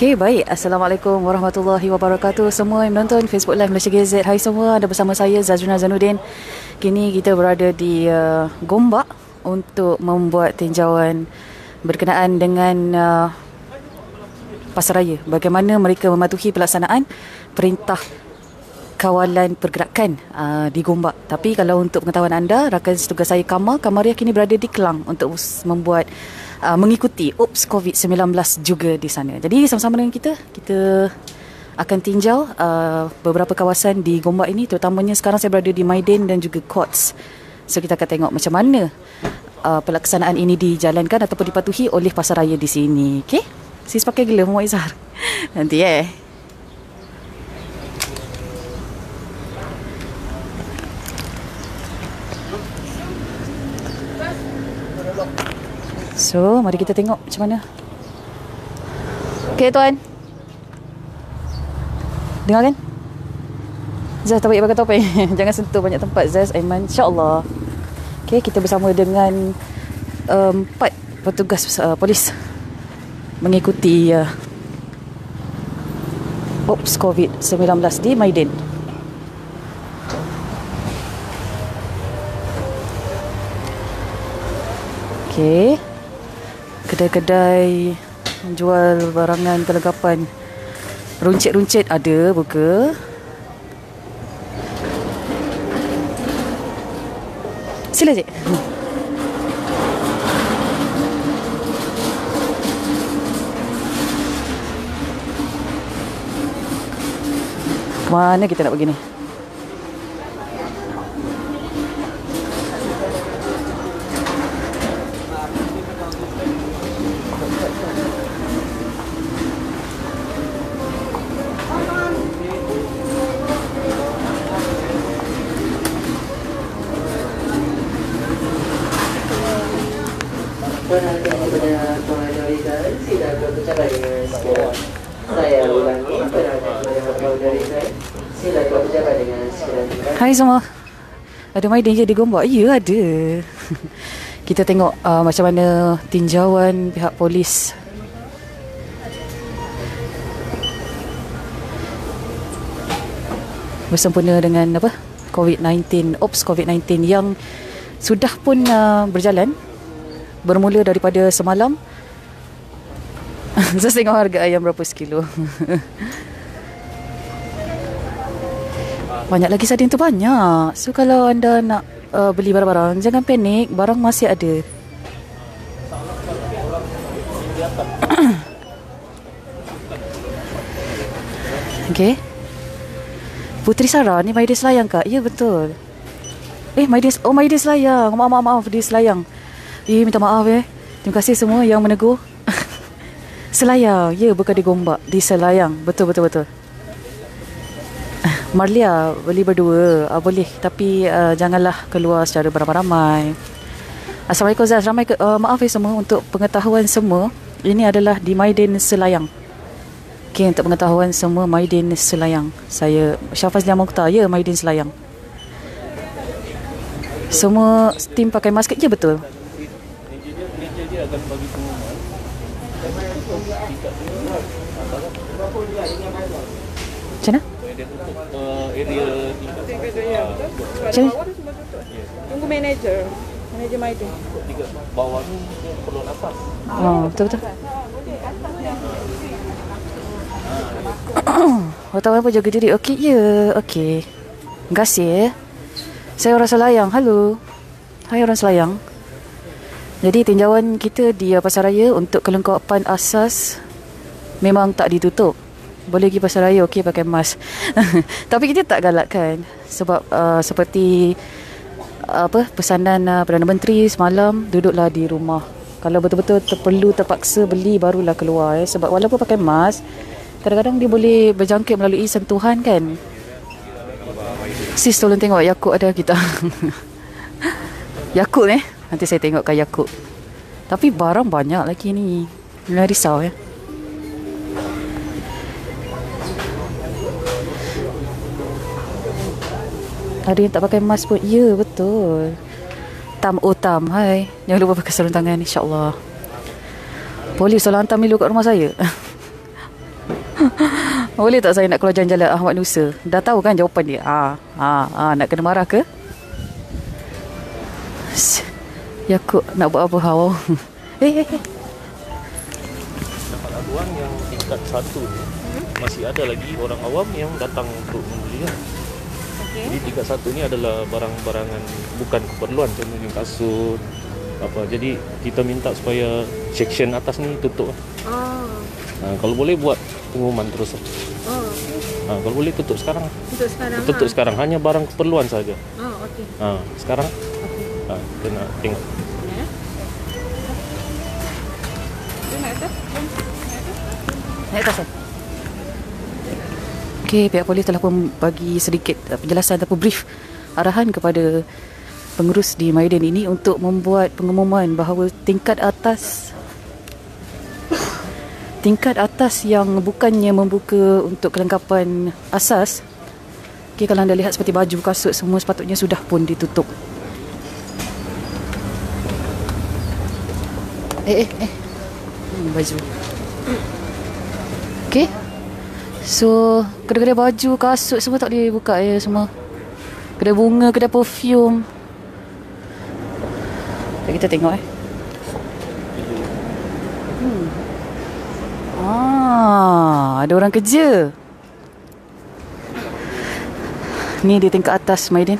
Okey, baik. Assalamualaikum warahmatullahi wabarakatuh. Semua yang menonton Facebook Live Malaysia GZ. Hai semua, ada bersama saya Zazrina Zanuddin. Kini kita berada di Gombak untuk membuat tinjauan berkenaan dengan Pasaraya. Bagaimana mereka mematuhi pelaksanaan perintah kawalan pergerakan di Gombak. Tapi kalau untuk pengetahuan anda, rakan setugas saya Kamaria kini berada di Kelang untuk membuat mengikuti UPS COVID-19 juga di sana. Jadi sama-sama dengan kita akan tinjau beberapa kawasan di Gombak ini, terutamanya sekarang saya berada di Maidin dan juga Courts. So kita akan tengok macam mana pelaksanaan ini dijalankan ataupun dipatuhi oleh Pasaraya di sini. Okey? Sis pakai gila Muhammad Izhar. Nanti So, mari kita tengok macam mana. Okey, tuan. Dengar kan? Zaz, tak payah pakai topeng. Jangan sentuh banyak tempat, Zaz, Aiman. InsyaAllah. Okey, kita bersama dengan 4 petugas polis mengikuti UPS COVID-19 di Maidin. Okey. Kedai-kedai menjual barangan kelengkapan runcit-runcit ada buka. Sila cik. Mana kita nak pergi ni? Perhatian kepada pengajar Rizal, silakan bercakap dengan segera. Saya ulangi, perhatian kepada pengajar Rizal, silakan bercakap dengan segera. Hai semua. Ada Maidin je di Gombak? Ya, ada. Kita tengok macam mana tinjauan pihak polis. Bersempena dengan COVID-19, UPS COVID-19 yang sudah pun berjalan. Bermula daripada semalam. Saya tengok harga ayam berapa sekilo. Banyak lagi sardin tu banyak. So kalau anda nak beli barang-barang, jangan panik, barang masih ada. Okey. Puteri Sarah ni Maidin Selayang kak? Ya betul. Maidin Selayang. Maaf di Selayang. Minta maaf Terima kasih semua yang menegur. Selayang. Ya, bukan di Gombak, di Selayang. Betul. Marlia beli berdua. Boleh, tapi janganlah keluar secara beramai-ramai. Assalamualaikum Zaz. Maaf semua untuk pengetahuan semua. Ini adalah di Maidin Selayang. Okay, untuk pengetahuan semua, Maidin Selayang. Saya Syafaz Lia Mukhtar. Ya, Maidin Selayang. Semua tim pakai masker. Ya, betul. Akan bagi pengumuman. Macam mana? Area tingkat. Tunggu manager Maidin. Bawah ni perlu nafas. Betul. Wartawan apa jaga diri. Okey, ya. Okey. Terima kasih Saya orang Selayang. Halo. Hai orang Selayang. Jadi tinjauan kita di Pasaraya untuk kelengkapan asas memang tak ditutup. Boleh pergi Pasaraya, okey pakai mask. Tapi kita tak galakkan sebab seperti pesanan Perdana Menteri semalam, duduklah di rumah. Kalau betul-betul terpaksa beli barulah keluar sebab walaupun pakai mask, kadang-kadang dia boleh berjangkit melalui sentuhan kan. Sis tolong tengok Yakult ada kita. Yakult nanti saya tengokkan Yakult. Tapi barang banyak lagi ni. Memang risau Ada yang tak pakai mask pun. Ya, betul. Tam. Hai. Jangan lupa pakai sarung tangan, insyaAllah. Polis tolong hantar Milo kat rumah saya. Boleh tak saya nak keluar jalan-jalan Ahmad Nusa? Dah tahu kan jawapan dia? Nak kena marah ke? Yakub nak buat apa hawa? Dapat aduan yang tingkat 1 ni masih ada lagi orang awam yang datang untuk membeli kan. Jadi tingkat 1 ni adalah barang-barangan bukan keperluan, contohnya kasut apa. Jadi kita minta supaya section atas ni tutup. Kalau boleh buat pengumuman terus. Kalau boleh tutup sekarang. Tutup sekarang. Hanya barang keperluan saja. Sekarang. Kita nak tengok. Naik atas. Okey, pihak polis telah pun bagi sedikit penjelasan ataupun brief arahan kepada pengurus di Maidan ini untuk membuat pengumuman bahawa tingkat atas yang bukannya membuka untuk kelengkapan asas. Okey, kalau anda lihat seperti baju, kasut semua sepatutnya sudah pun ditutup. Baju. Okey. So, kedai-kedai baju, kasut semua tak boleh buka ya semua. Kedai bunga, kedai perfume. Kita tengok ada orang kerja. Ni di tingkat atas Maidan.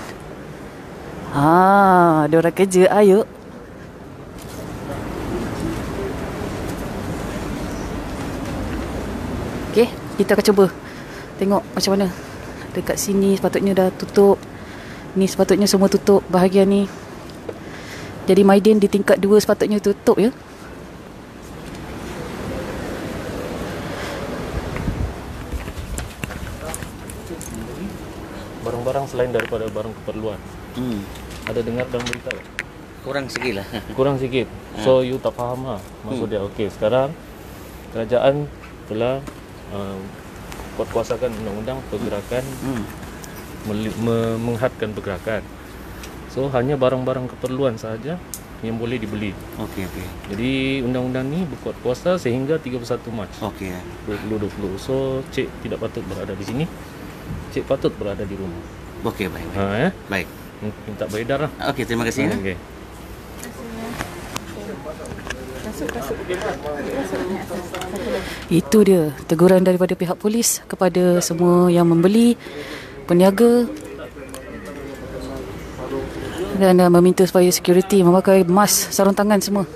Ada orang kerja. Ayo. Okey, kita akan cuba tengok macam mana. Dekat sini sepatutnya dah tutup. Ni sepatutnya semua tutup bahagian ni. Jadi Maidan di tingkat 2 sepatutnya tutup ya. Barang-barang selain daripada barang keperluan. Ada dengar dalam berita tak? Kurang sikit lah. Kurang sikit. So you tak faham lah maksud dia. Okey, sekarang kerajaan telah kuasakan undang-undang pergerakan, menghadkan pergerakan. So hanya barang-barang keperluan sahaja yang boleh dibeli. Okey. Jadi undang-undang ni berkuat kuasa sehingga 31 Mac. 2020. So cik tidak patut berada di sini. Cik patut berada di rumah. Okey, baik. Baik. Minta beredar lah. Okey, terima kasih. Okey. Itu dia teguran daripada pihak polis kepada semua yang membeli, peniaga, dan meminta supaya security memakai mask, sarung tangan semua.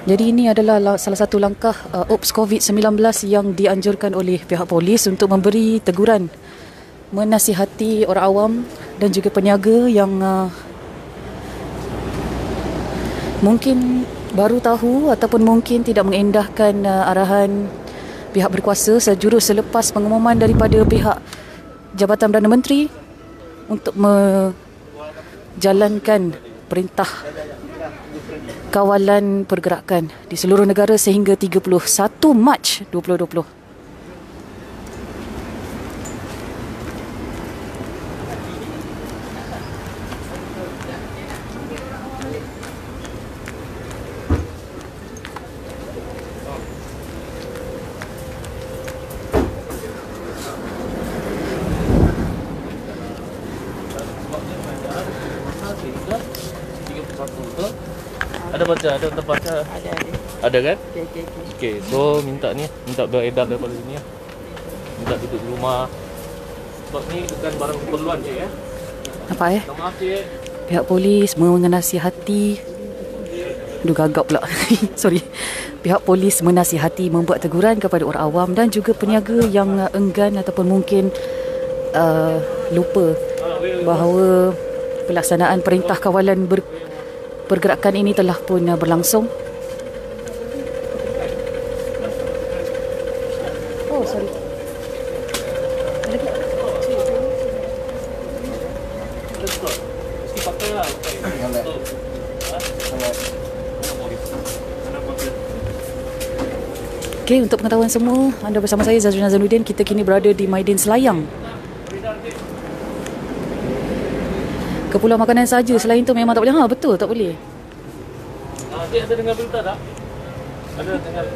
Jadi ini adalah salah satu langkah Ops COVID-19 yang dianjurkan oleh pihak polis untuk memberi teguran, menasihati orang awam dan juga peniaga yang mungkin baru tahu ataupun mungkin tidak mengendahkan arahan pihak berkuasa sejurus selepas pengumuman daripada pihak Jabatan Perdana Menteri untuk menjalankan perintah kawalan pergerakan di seluruh negara sehingga 31 Mac 2020. Ada baca, ada untuk baca. Ada kan? Okey, so minta beredar daripada sini ya. Minta duduk di rumah. Sebab ni bukan barang keperluan cik ya. Apa Maaf cik. Pihak polis menasihati. Gagap pula. Sorry. Pihak polis menasihati, membuat teguran kepada orang awam dan juga peniaga yang enggan ataupun mungkin lupa bahawa pelaksanaan perintah kawalan pergerakan ini telah pun berlangsung. Oh, sorry. Mesti pakai lah. Okey, untuk pengetahuan semua, anda bersama saya Zazrina Zainuddin. Kita kini berada di Maidan Selayang. Keperluan makanan saja, selain tu memang tak boleh. Betul, tak boleh. Cik ada dengar berita tak? Ada dengar.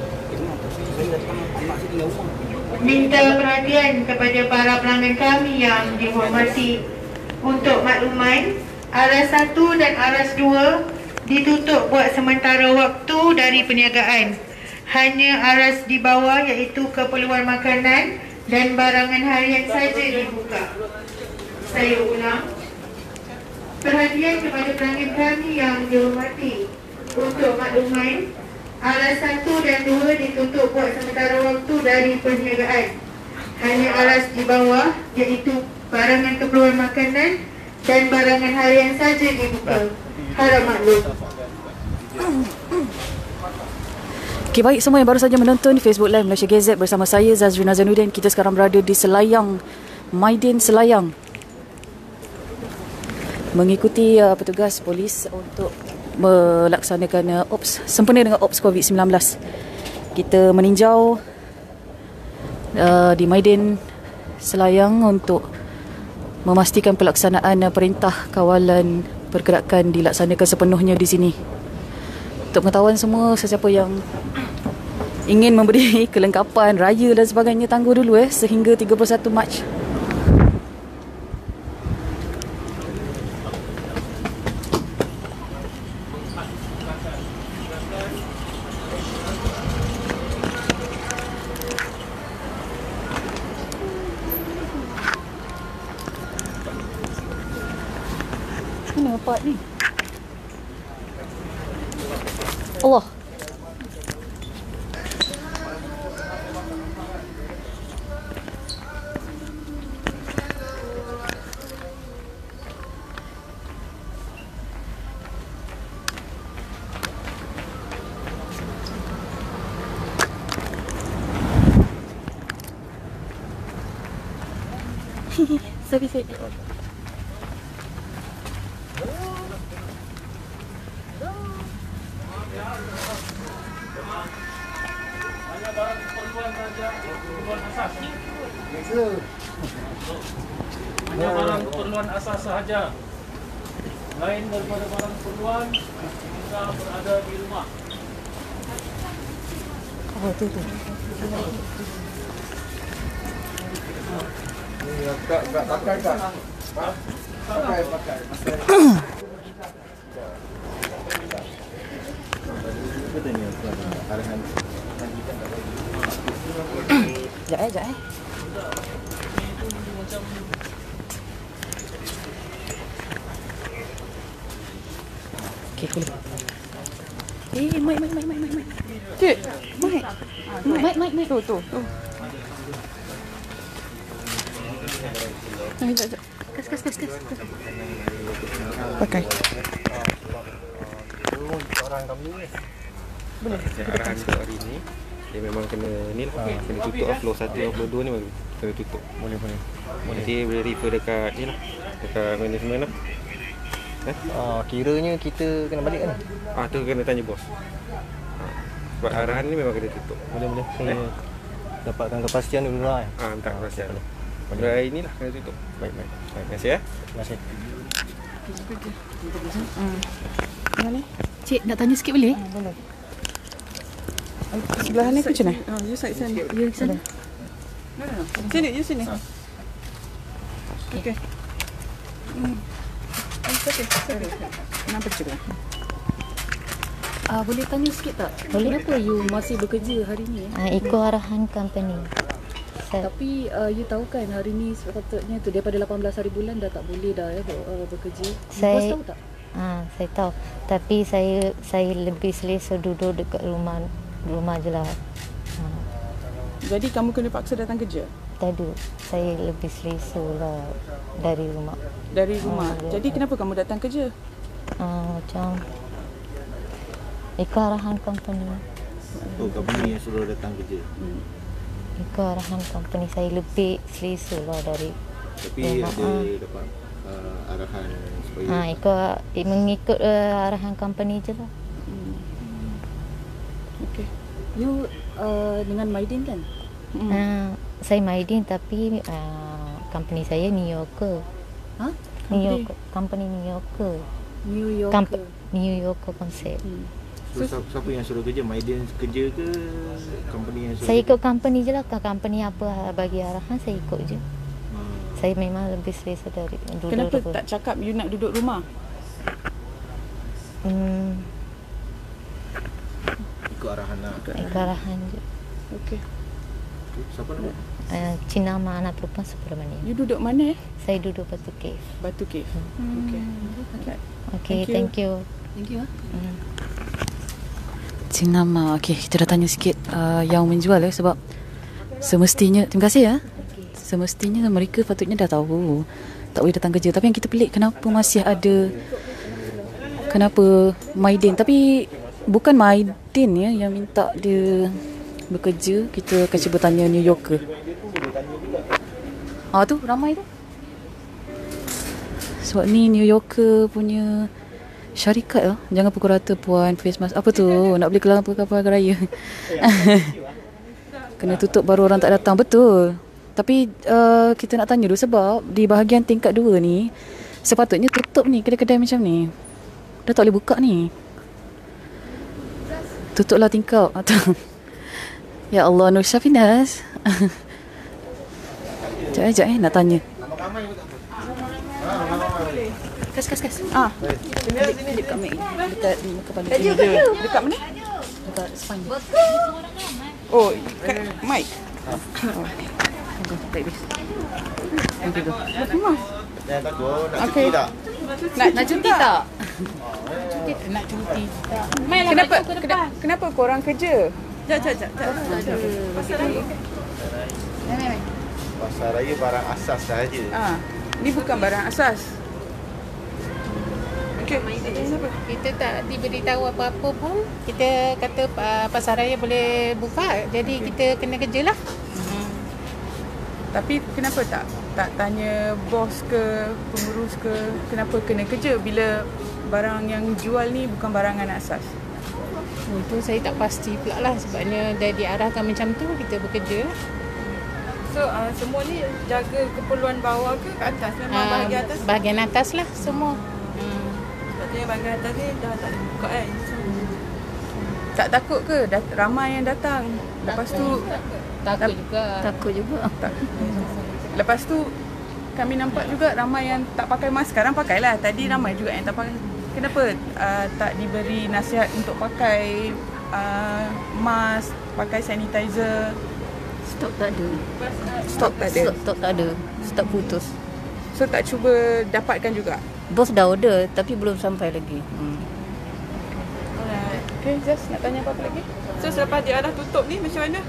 minta perhatian kepada para pelanggan kami yang dihormati. Untuk makluman, aras 1 dan aras 2 ditutup buat sementara waktu dari perniagaan. Hanya aras di bawah iaitu keperluan makanan dan barangan harian saja dibuka. Saya ulang, perhatian kepada pelanggan kami yang dihormati. Untuk makluman, aras 1 dan 2 ditutup buat sementara waktu dari perniagaan. Hanya aras di bawah iaitu barangan keperluan makanan dan barangan harian saja dibuka. Harap maklum. Okay, baik semua yang baru saja menonton Facebook Live Malaysia GZ bersama saya Zazrina Zainuddin. Kita sekarang berada di Selayang, Maidin Selayang, mengikuti petugas polis untuk melaksanakan sempena dengan ops COVID-19. Kita meninjau di Maidin Selayang untuk memastikan pelaksanaan perintah kawalan pergerakan dilaksanakan sepenuhnya di sini. Untuk pengetahuan semua, sesiapa yang ingin memberi kelengkapan raya dan sebagainya, tangguh dulu sehingga 31 Mac. Mana part ni? Allah. Sorry. Hanya barang keperluan asas sahaja. Lain daripada barang keperluan, kita berada di rumah. Oh, tu. Sekejap. Okay, boleh. Mic. Cik, Mic. tu. Sekejap. Kas. Pakai. Orang kami ni. Boleh. Arahan untuk hari ni dia memang kena ni lah. Kena tutup floor 1, floor 2 ni baru kena tutup. Boleh. Nanti boleh refer dekat ni lah. Dekat management lah. Kiranya kita kena balik kan? Tu kena tanya bos. Sebab arahan ni memang kena tutup. Boleh. Saya dapatkan kepastian dulu lah. Minta kepastian. Pada hari ni lah kena tutup. Baik. Terima kasih ya. Terima kasih. Mana ni? Cik, nak tanya sikit boleh? Boleh. Sebelah ni ke macam mana? You side sana. You ke sana. No. Sini, you sini. Okay. Okay. Nampak juga. Boleh tanya sikit tak? Boleh. Kenapa you masih bekerja hari ni? Ikut arahan company. Tapi you tahu kan hari ni sepatutnya tu daripada 18 hari bulan dah tak boleh dah bekerja. Bos tahu tak? Saya tahu. Tapi saya lebih selesa duduk dekat rumah je lah. Jadi kamu kena paksa datang kerja? Tadi saya lebih selesa lah dari rumah. Dari rumah. Jadi kenapa kamu datang kerja? Macam ikut arahan company. Company yang suruh datang kerja. Ikut arahan company saya lebih selesa lah dari. Tapi ada dapat arahan supaya mengikut arahan company je lah. Okay. You dengan Maidin kan? Saya Maidin tapi company saya New Yorker. Company New Yorker. New Yorker. New Yorker konsep. So, siapa yang suruh kerja? Maiden kerja ke company yang suruh? Saya ikut company je lah. Company apa bagi arahan, saya ikut je. Saya memang lebih selesa dari duduk. Kenapa tak cakap you nak duduk rumah? Ikut arahan lah. Ikut arahan je. Okey. Siapa nama? Cina sama anak perempuan Subramanian. You duduk mana? Saya duduk Batu Cave. Batu Cave. Okey. Okey, thank you. Thank you. Cik Nama, okey, kita dah tanya sikit yang menjual sebab semestinya, terima kasih ya. Semestinya mereka patutnya dah tahu tak boleh datang kerja. Tapi yang kita pelik, kenapa masih ada, kenapa Maiden, tapi bukan Maiden ya yang minta dia bekerja. Kita akan cuba tanya New Yorker. Tu ramai tu. Sebab ni New Yorker punya syarikat lah. Jangan pukul rata puan, face mask. Apa tu? Nak beli kelang kapal raya. Kena tutup baru orang tak datang. Betul. Tapi kita nak tanya dulu sebab di bahagian tingkat 2 ni sepatutnya tutup ni kedai-kedai macam ni. Dah tak boleh buka ni. Tutuplah tingkap. Ya Allah, Nur Syafinas. Sekejap nak tanya. Kas. Dekat mic. Dekat kepala. Dekat mana? Dekat spine. Oh, kat mic. Baik bis. Jangan takut. Nak Okey. cuti tak? Nak cuti tak? Nak cuti. Kenapa korang kerja? Jap. Pasar raya barang asas sahaja. Ni bukan barang asas. Okey. Kita tak diberitahu apa-apa pun. Kita kata pasar raya boleh buka. Jadi kita kena kerjalah. Tapi kenapa tak tanya bos ke pengurus ke kenapa kena kerja bila barang yang jual ni bukan barangan asas? Itu saya tak pasti pula lah. Sebabnya dah diarahkan macam tu, kita bekerja lah. So semua ni jaga keperluan bawah ke atas? Memang bahagian atas? Bahagian atas lah semua. Sebabnya bahagian atas ni dah tak boleh buka kan? Tak takut ke? Ramai yang datang. Lepas tu Takut juga. Lepas tu kami nampak juga ramai yang tak pakai mask. Sekarang pakailah. Tadi ramai juga yang tak pakai. Kenapa tak diberi nasihat untuk pakai mask, pakai sanitizer? Stok tak ada. Stok tak ada. Stok putus. So tak cuba dapatkan juga? Bos dah order tapi belum sampai lagi. Okay, Just nak tanya apa-apa lagi? So selepas diarah tutup ni macam mana?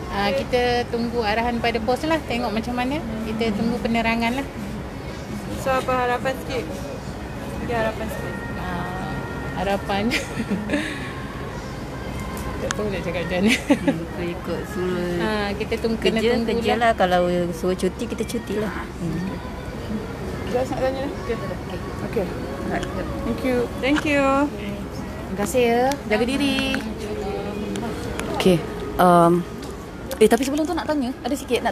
Kita tunggu arahan pada bos lah. Tengok macam mana. Kita tunggu penerangan lah. So apa harapan sikit? Harapan sikit. Harapan tak tahu nak cakap macam mana. Ikut suruh kita kena tunggu kerja lah. Kalau suruh cuti, kita cuti lah. Just nak tanya lah. Okay. Thank you. Terima kasih ya. Jaga diri. Okay. Tapi sebelum tu nak tanya sikit.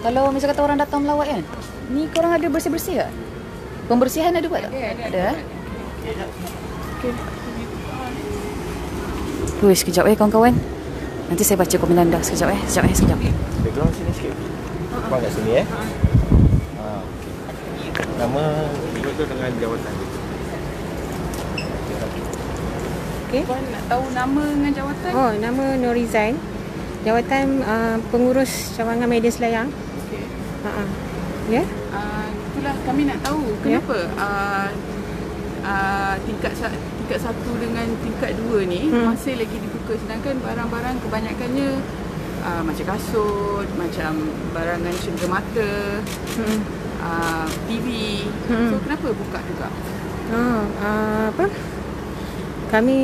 Kalau misal kata orang datang melawat kan, ni korang ada bersih-bersih tak? Pembersihan ada buat tak? Ada. Okay. Wih, sekejap kawan-kawan. Nanti saya baca komen anda. Sekejap. Background sini sikit. Nampak kat sini okay. Nama betul dengan jawatan dia. Okay. Puan nak tahu nama dengan jawatan? Oh, nama Nurizain. Jawatan pengurus cawangan media Selayang. Okey. Ya? Itulah kami nak tahu kenapa tingkat 1 dengan tingkat 2 ni masih lagi dibuka, sedangkan barang-barang kebanyakannya macam kasut, macam barangan cenderamata, TV. So kenapa buka juga? Kami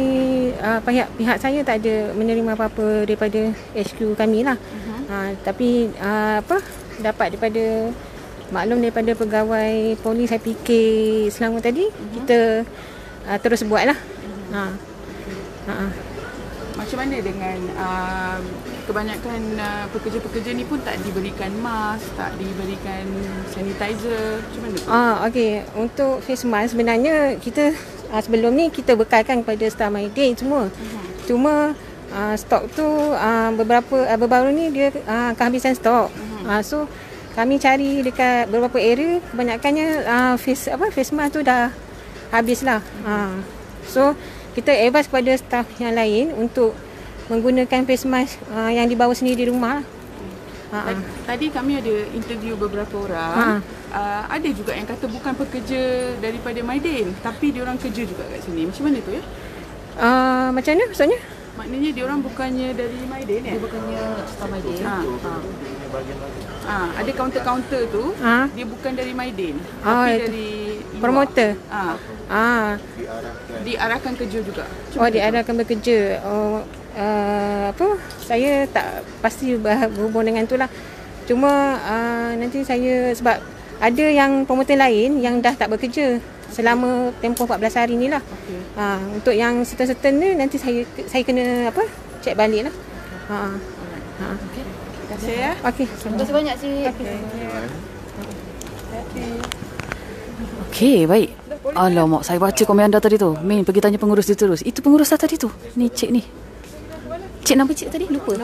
pihak saya tak ada menerima apa-apa daripada HQ kami lah. Tapi dapat daripada maklum daripada pegawai polis IPK Selangor tadi, kita terus buat lah. Macam mana dengan kebanyakan pekerja-pekerja ni pun tak diberikan mask, tak diberikan sanitizer, macam mana? Okey, untuk face mask sebenarnya kita sebelum ni kita bekalkan kepada staf Maidin semua. Cuma stok tu beberapa baru ni dia kehabisan stok. So kami cari dekat beberapa area, kebanyakannya face mask tu dah habis lah. So kita advise kepada staf yang lain untuk menggunakan face mask yang dibawa sendiri di rumah. Tadi kami ada interview beberapa orang. Ada juga yang kata bukan pekerja daripada Maidin, tapi diorang kerja juga kat sini. Macam mana tu ya? Macam mana maksudnya? Maknanya diorang bukannya dari Maidin ya? Dia bukannya staf Maidin. Ada kaunter-kaunter tu, dia bukan dari Maidin, tapi dari luar. Promoter. Diarahkan kerja juga. Diarahkan bekerja. Saya tak pasti berhubung dengan tu lah. Cuma nanti saya, sebab ada yang promoter lain yang dah tak bekerja selama tempoh 14 hari ni lah. Untuk yang certain ni nanti saya kena cek balik lah. Terima kasih ya. Okey. Terima kasih banyak Cik. Okey, baik. Alamak, saya baca komen anda tadi tu. Min pergi tanya pengurus dia terus. Itu pengurus lah tadi tu. Ni cik ni. Cik nama cik tadi lupa.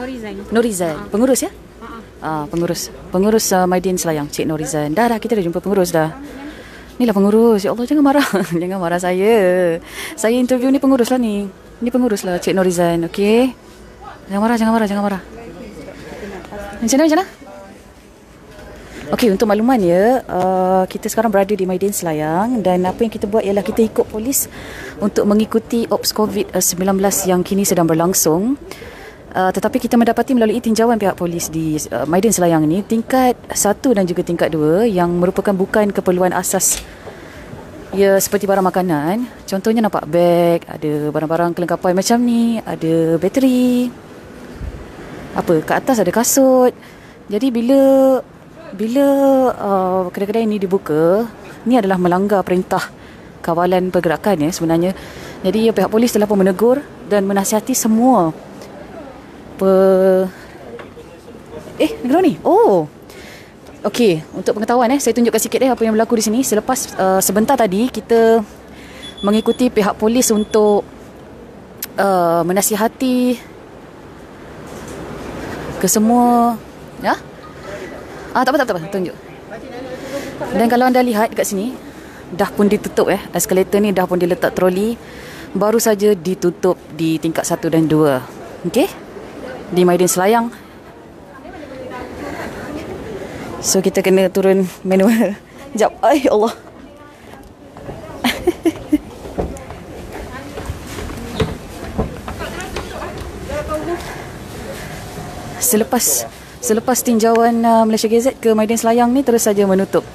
Norizan. Pengurus ya? Pengurus Maidin Selayang, Cik Norizan. Dah kita dah jumpa pengurus dah. Inilah pengurus. Ya Allah, jangan marah. Jangan marah saya. Saya interview ni pengurus lah ni. Ni pengurus lah Cik Norizan. Okey. Jangan marah. Macam mana? Okey, untuk makluman ya, kita sekarang berada di Maidin Selayang dan apa yang kita buat ialah kita ikut polis untuk mengikuti Ops COVID-19 yang kini sedang berlangsung. Tetapi kita mendapati melalui tinjauan pihak polis di Maidin Selayang ni, tingkat 1 dan juga tingkat 2 yang merupakan bukan keperluan asas. Ya, seperti barang makanan. Contohnya nampak beg, ada barang-barang kelengkapan macam ni, ada bateri. Kat atas ada kasut. Jadi bila kedai-kedai ini dibuka, ni adalah melanggar perintah kawalan pergerakan ya sebenarnya. Jadi pihak polis telah pun menegur dan menasihati semua negara ni. Okey, untuk pengetahuan saya tunjukkan sikit apa yang berlaku di sini. Selepas sebentar tadi kita mengikuti pihak polis untuk menasihati ke semua ya. Tak apa, tunjuk. Dan kalau anda lihat dekat sini, dah pun ditutup eskalator ni dah pun diletak troli, baru saja ditutup di tingkat 1 dan 2. Okey, di Maidin Selayang. So kita kena turun manual. Sekejap. Ay Allah. Selepas tinjauan Malaysia Gazette ke Maidin Selayang ni terus saja menutup.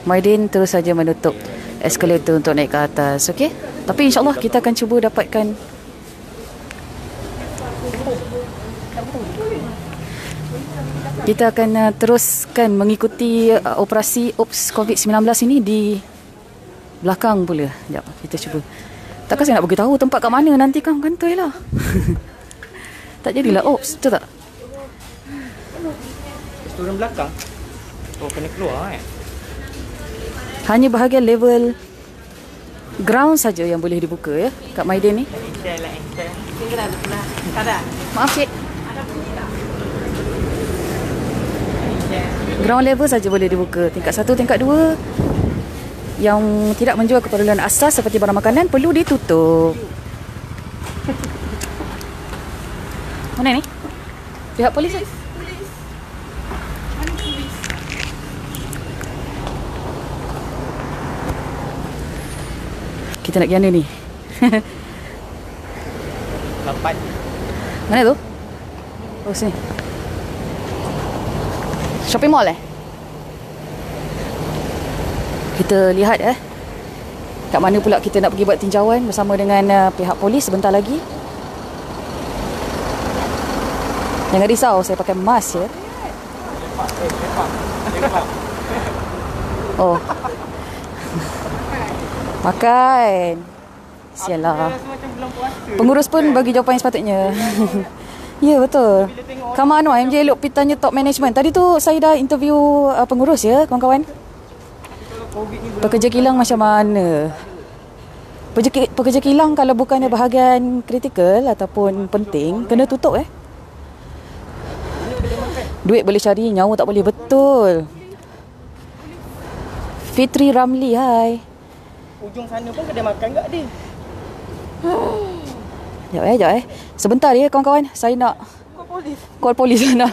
Maidin terus saja menutup eskalator untuk naik ke atas. Okey? Tapi insya-Allah kita akan cuba dapatkan kita akan teruskan mengikuti operasi Ops COVID-19 ini di belakang pula. Sekejap, kita cuba. Takkan saya nak beritahu tempat kat mana, nanti kan kantoi lah. Tak jadilah Ops, betul tak? Turun belakang. Kena keluar Hanya bahagian level ground saja yang boleh dibuka ya kat Maidin ni. Maaf cik. Ground level saja boleh dibuka. Tingkat 1, tingkat 2 yang tidak menjual keperluan asas seperti barang makanan perlu ditutup. Mana ni? Pihak polis ni? Kita nak pergi mana ni? Lapan. Mana tu? Oh sini. Shopping mall Kita lihat kat mana pula kita nak pergi buat tinjauan bersama dengan pihak polis sebentar lagi. Jangan risau, saya pakai mask ya. Oh. Makan. Sialah. Pengurus pun bagi jawapan yang sepatutnya. Ya betul. Kama Anwar MJ Elok pitanya top management. Tadi tu saya dah interview pengurus ya kawan-kawan. Pekerja kilang macam mana? Pekerja kilang kalau bukannya bahagian kritikal ataupun penting, kena tutup Duit boleh cari, nyawa tak boleh. Betul. Fitri Ramli, hai. Ujung sana pun kedai makan tak ada. Sekejap Sebentar ya kawan-kawan. Saya nak call polis nak.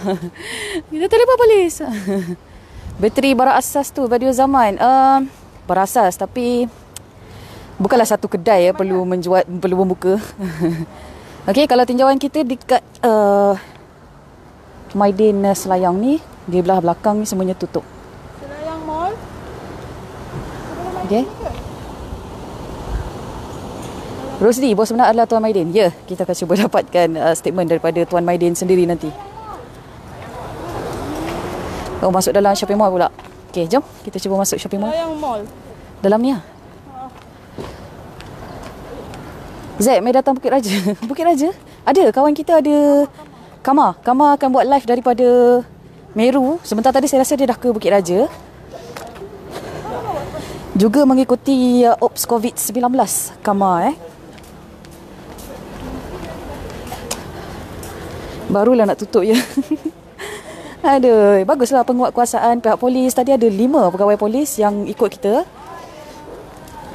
Kita telefon polis. Bateri berasas tu pada zaman. Berasas tapi bukanlah satu kedai perlu membuka. Okey, kalau tinjauan kita dekat Maidin Selayang ni, di belah belakang ni semuanya tutup. Selayang Mall. Okey. Rosli, bos benar adalah Tuan Maidin. Ya, kita akan cuba dapatkan statement daripada Tuan Maidin sendiri nanti. Oh, masuk dalam shopping mall pula. Okey, jom kita cuba masuk shopping mall. Selayang Mall. Dalam ni lah. Zaid, mai datang Bukit Raja. Bukit Raja? Ada, kawan kita ada Kama akan buat live daripada Meru. Sebentar tadi saya rasa dia dah ke Bukit Raja. Juga mengikuti Ops COVID-19 Kama Barulah nak tutup ya. Aduh, baguslah penguatkuasaan pihak polis. Tadi ada 5 pegawai polis yang ikut kita.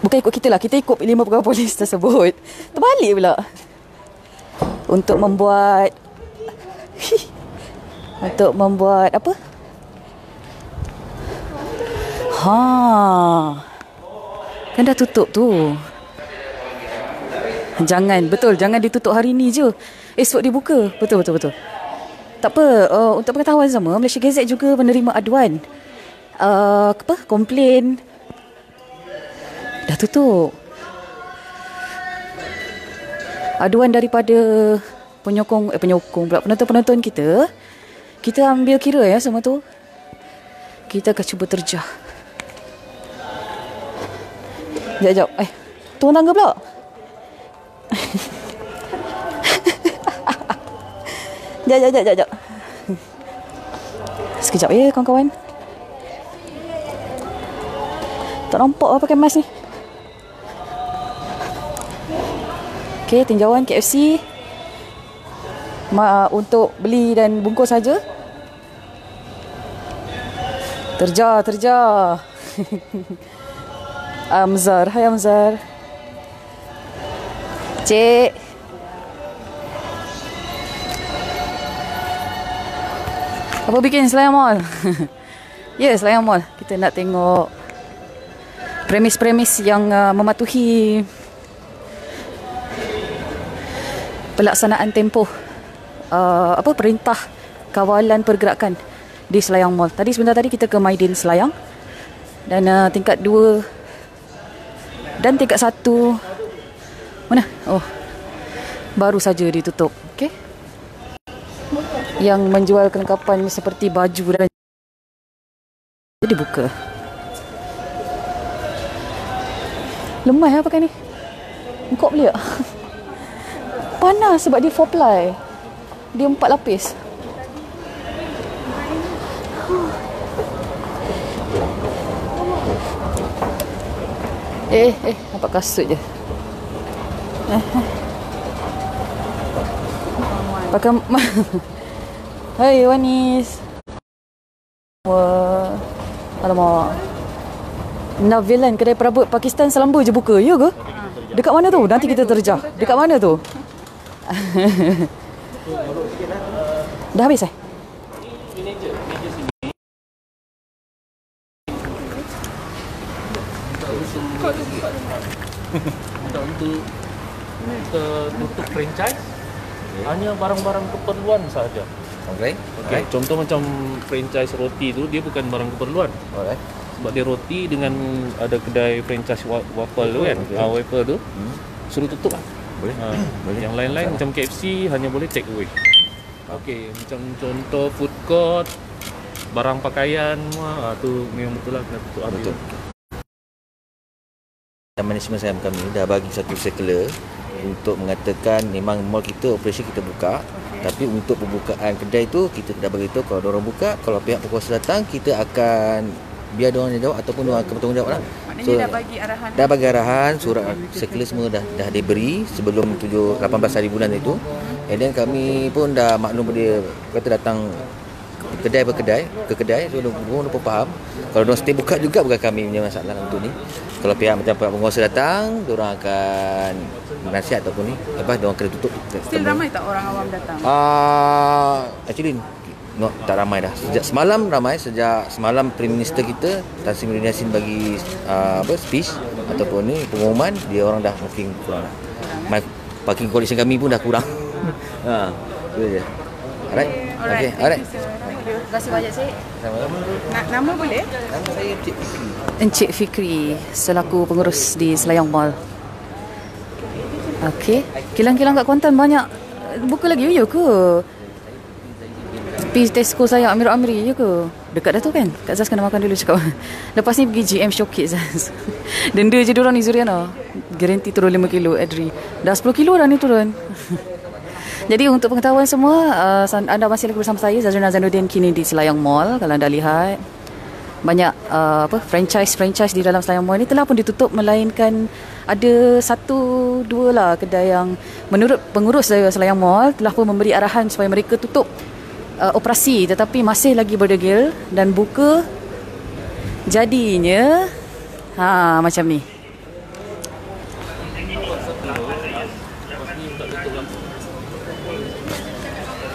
Bukan ikut kita lah, kita ikut 5 pegawai polis tersebut. Terbalik pula. Untuk membuat apa? Kan dah tutup tu. Jangan ditutup hari ni je. Esok dibuka. Betul. Tak apa, untuk pengetahuan sama, Malaysia Gazette juga menerima aduan. Komplain. Dah tutup. Aduan daripada penyokong pula, penonton-penonton kita. Kita ambil kira ya semua tu. Kita akan cuba terjah. Sekejap. Turun tangga pula. Sekejap. Sekejap ya kawan-kawan. Tak nampak apa pakai mask ni. Okey, tinjauan KFC. Untuk beli dan bungkus saja. Terjah. Amzar, hai Amzar. Cik. Apa bikin Selayang Mall? Ya, Selayang Mall. Kita nak tengok premis-premis yang mematuhi pelaksanaan tempoh perintah kawalan pergerakan di Selayang Mall. Sebentar tadi kita ke Maidin Selayang. Dan tingkat 2 dan tingkat 1 mana? Baru saja ditutup. Okey. Yang menjual kelengkapan seperti baju dan dibuka. Lemah pakai ni. Engkau beli tak? Panas sebab dia 4 ply. Dia 4 lapis. Nampak kasut je. Pakai Hai Wanis. Wah. Alamak. Navilan kedai perabot Pakistan Selamba je buka, ya ke? Dekat mana tu? Nanti kita terjah. Dekat mana tu? Dah habis Ini je sini. Untuk tutup franchise hanya barang-barang keperluan saja. Okey. Contoh macam franchise roti tu dia bukan barang keperluan. Alright. Sebab dia roti dengan ada kedai franchise waffle tu kan. Waffle tu suruh tutup lah. Boleh. Yang lain-lain macam KFC hanya boleh take away. Okey, macam contoh food court, barang pakaian tu memang betul lah kena tutup habis. Betul. Manajemen saham kami dah bagi satu circular untuk mengatakan memang mall kita operasi kita buka, tapi untuk pembukaan kedai tu kita tidak beritahu kalau diorang buka, kalau pihak berkuasa datang kita akan biar diorang jawab ataupun diorang akan bertanggungjawab lah. Maknanya dah bagi arahan. Dah bagi arahan, surat sirkular semua dah diberi sebelum 18 hari bulan itu. And then kami pun dah maklum dia kata datang kedai ke kedai, so pun faham. Kalau diorang stay buka juga bukan kami punya masalah untuk ni. Kalau pihak macam pihak penguasa datang, diorang akan menasihat ataupun ni, lepas diorang kena tutup. Still ramai tak orang awam datang? Actually tak ramai dah. Sejak semalam Prime Minister kita Tan Sri Yassin bagi speech ataupun ni pengumuman, dia orang dah makin kurang lah. Parking coalition kami pun dah kurang. Itu je. Alright. Okay, alright. Terima kasih banyak Cik. Nama boleh? Nama saya Encik Fikri. Encik Fikri selaku pengurus di Selayang Mall. Okey. Kilang-kilang kat Kuantan banyak buka lagi ya ke? Pergi Tesco saya Amiri je ke? Dekat dah tu kan? Kak Zaz kena makan dulu cakap. Lepas ni pergi GM Showcase Zaz. Denda je diorang ni Zuriana. Garanti turun 5 kilo Adri. Dah 10 kilo dah ni turun. Jadi untuk pengetahuan semua, anda masih lagi bersama saya Zazrina Zainuddin kini di Selayang Mall. Kalau anda lihat banyak franchise di dalam Selayang Mall ni telah pun ditutup, melainkan ada 1-2 lah kedai yang menurut pengurus dari Selayang Mall telah pun memberi arahan supaya mereka tutup operasi, tetapi masih lagi berdegil dan buka. Jadinya macam ni.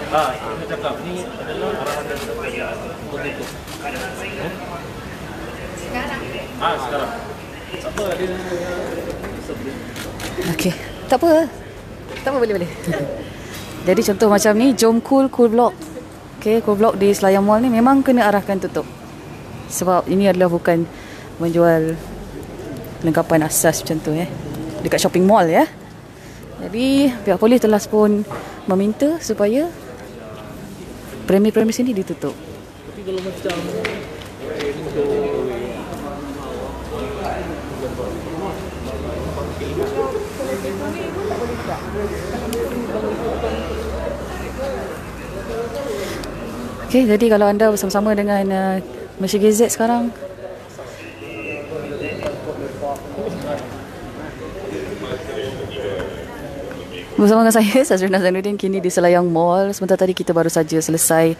Kita cakap ni adalah arahan dan kerajaan untuk tutup. Sekarang. Apa dia? Okey. Tak apa boleh. Jadi contoh macam ni, Jom Cool Block. Okey, Cool Block di Selayang Mall ni memang kena arahkan tutup. Sebab ini adalah bukan menjual lengkapan asas macam tu dekat shopping mall ya. Jadi pihak polis telah pun meminta supaya premis ini ditutup. Tapi kalau macam Okey, jadi kalau anda bersama-sama dengan Malaysia Gazette sekarang, bersama dengan saya Zazrina Zainuddin kini di Selayang Mall. Sebentar tadi kita baru saja selesai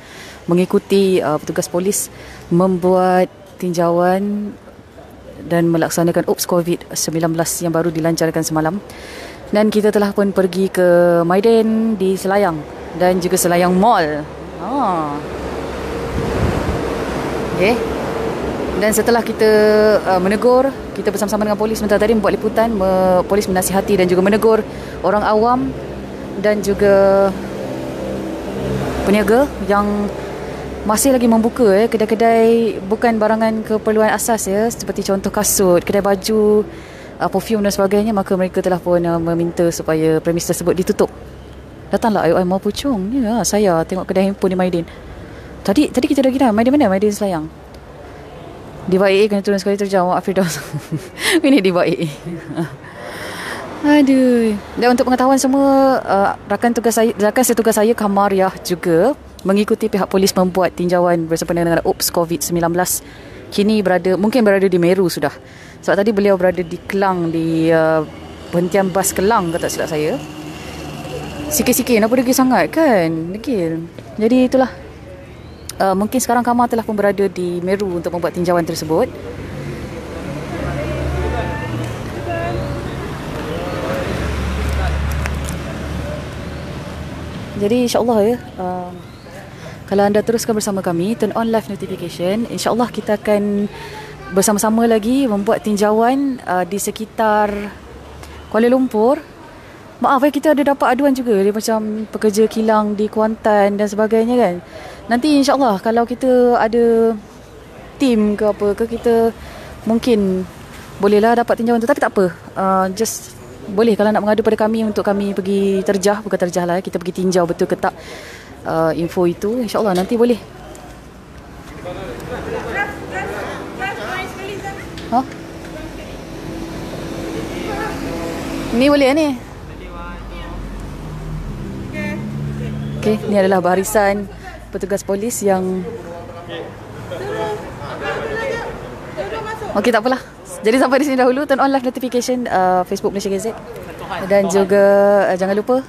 mengikuti petugas polis membuat tinjauan dan melaksanakan UPS COVID-19 yang baru dilancarkan semalam. Dan kita telah pun pergi ke Maidan di Selayang dan juga Selayang Mall. Okay. Dan setelah kita menegur, kita bersama-sama dengan polis sebentar tadi membuat liputan, polis menasihati dan juga menegur orang awam dan juga peniaga yang masih lagi membuka kedai-kedai bukan barangan keperluan asas seperti contoh kasut, kedai baju, perfume dan sebagainya, maka mereka telah pun meminta supaya premis tersebut ditutup. Datanglah IOI Mall Puchong ni saya tengok kedai handphone di Maidan. Tadi kita dah kira Maidan mana? Maidan Selayang. Di Baik kena turun sekali terjauh Afridaus. Ini di Baik. Aduh. Dan untuk pengetahuan semua, rakan setugas saya Kamariah juga mengikuti pihak polis membuat tinjauan bersempena dengan UPS COVID-19. Kini mungkin berada di Meru sudah. Sebab tadi beliau berada di Kelang, di perhentian bas Kelang kalau tak silap saya. Sikit-sikit kenapa degil sangat kan? Degil. Jadi itulah. Mungkin sekarang Kamar telah pun berada di Meru untuk membuat tinjauan tersebut. Jadi insyaAllah kalau anda teruskan bersama kami, turn on live notification, insyaAllah kita akan bersama-sama lagi membuat tinjauan di sekitar Kuala Lumpur. Maaf kita ada dapat aduan juga dia macam pekerja kilang di Kuantan dan sebagainya kan. Nanti insyaAllah kalau kita ada tim ke apa ke, kita mungkin bolehlah dapat tinjauan tu. Tapi tak apa, just boleh kalau nak mengadu pada kami untuk kami pergi terjah, bukan terjah lah, kita pergi tinjau betul ke tak info itu. InsyaAllah nanti boleh. Ni boleh ni. Okey, ni adalah barisan petugas polis yang okey, tak apalah. Jadi sampai di sini dahulu. Turn on live notification Facebook Malaysia Gazette. Dan juga jangan lupa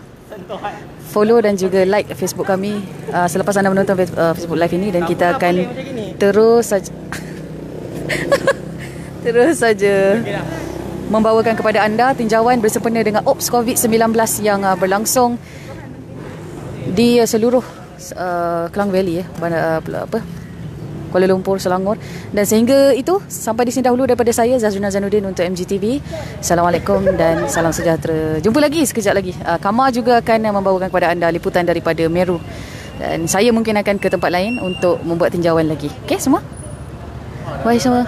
follow dan juga like Facebook kami selepas anda menonton Facebook live ini. Dan kita akan terus saja membawakan kepada anda tinjauan bersempena dengan Ops COVID-19 yang berlangsung di seluruh Klang Valley Kuala Lumpur, Selangor. Dan sehingga itu sampai di sini dahulu daripada saya Zazrina Zainuddin untuk MGTV. Assalamualaikum dan salam sejahtera. Jumpa lagi sekejap lagi. Kama juga akan membawakan kepada anda liputan daripada Meru. Dan saya mungkin akan ke tempat lain untuk membuat tinjauan lagi. Okey semua? Bye semua.